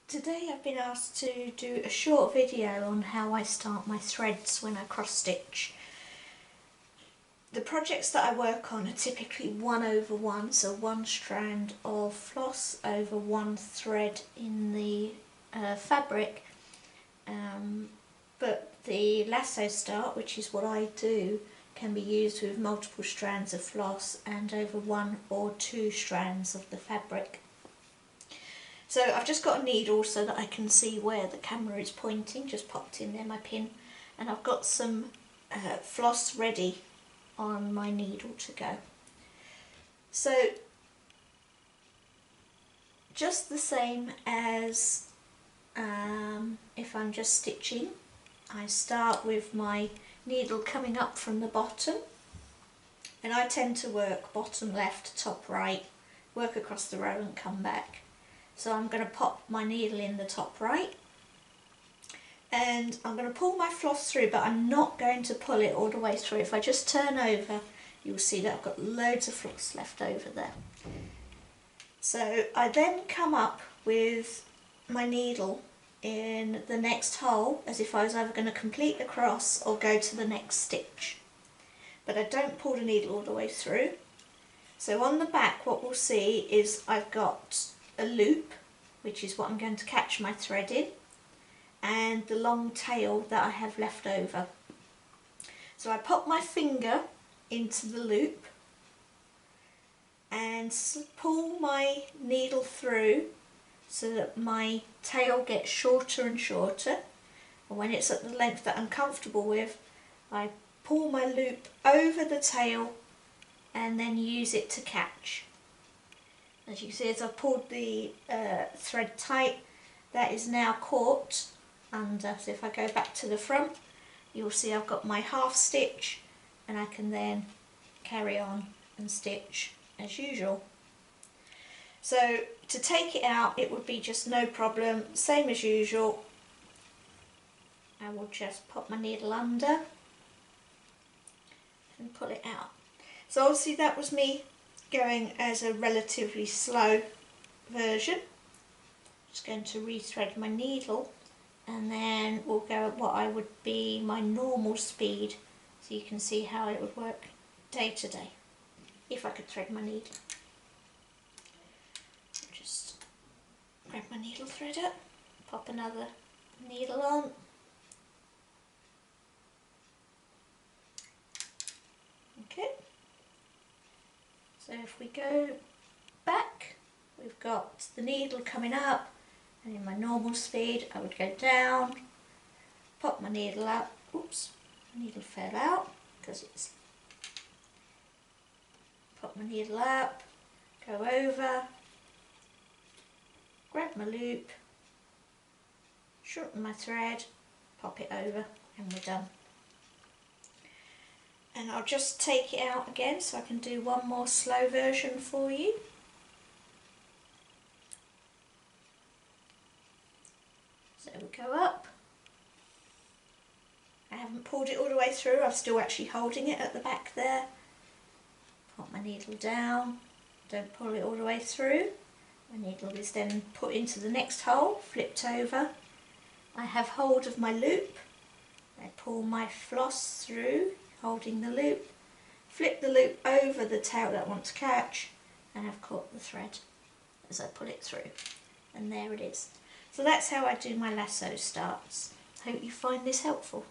Today I've been asked to do a short video on how I start my threads when I cross stitch. The projects that I work on are typically 1/1, so one strand of floss over one thread in the fabric, but the lasso start, which is what I do, can be used with multiple strands of floss and over 1 or 2 strands of the fabric. So I've just got a needle so that I can see where the camera is pointing, just popped in there my pin, and I've got some floss ready on my needle to go. So just the same as if I'm just stitching, I start with my needle coming up from the bottom, and I tend to work bottom left, top right, work across the row and come back. So I'm going to pop my needle in the top right, and I'm going to pull my floss through, but I'm not going to pull it all the way through. If I just turn over, you'll see that I've got loads of floss left over there. So I then come up with my needle in the next hole as if I was either going to complete the cross or go to the next stitch. But I don't pull the needle all the way through. So on the back what we'll see is I've got a loop, which is what I'm going to catch my thread in, and the long tail that I have left over. So I pop my finger into the loop and pull my needle through so that my tail gets shorter and shorter, and when it's at the length that I'm comfortable with, I pull my loop over the tail and then use it to catch. As you can see, as I've pulled the thread tight, that is now caught under. So if I go back to the front, you'll see I've got my half stitch, and I can then carry on and stitch as usual. So to take it out, it would be just no problem, same as usual. I will just pop my needle under and pull it out. So obviously that was me going as a relatively slow version. Just going to rethread my needle, and then we'll go at what I would be my normal speed, so you can see how it would work day to day if I could thread my needle. Just grab my needle threader, pop another needle on, okay. So if we go back, we've got the needle coming up, and in my normal speed I would go down, pop my needle up, oops, my needle fell out because it's, pop my needle up, go over, grab my loop, shorten my thread, pop it over, and we're done. And I'll just take it out again so I can do one more slow version for you. So we go up. I haven't pulled it all the way through, I'm still actually holding it at the back there. Pop my needle down, don't pull it all the way through. My needle is then put into the next hole, flipped over. I have hold of my loop. I pull my floss through, holding the loop, flip the loop over the tail that I want to catch, and I've caught the thread as I pull it through, and there it is. So that's how I do my lasso starts. Hope you find this helpful.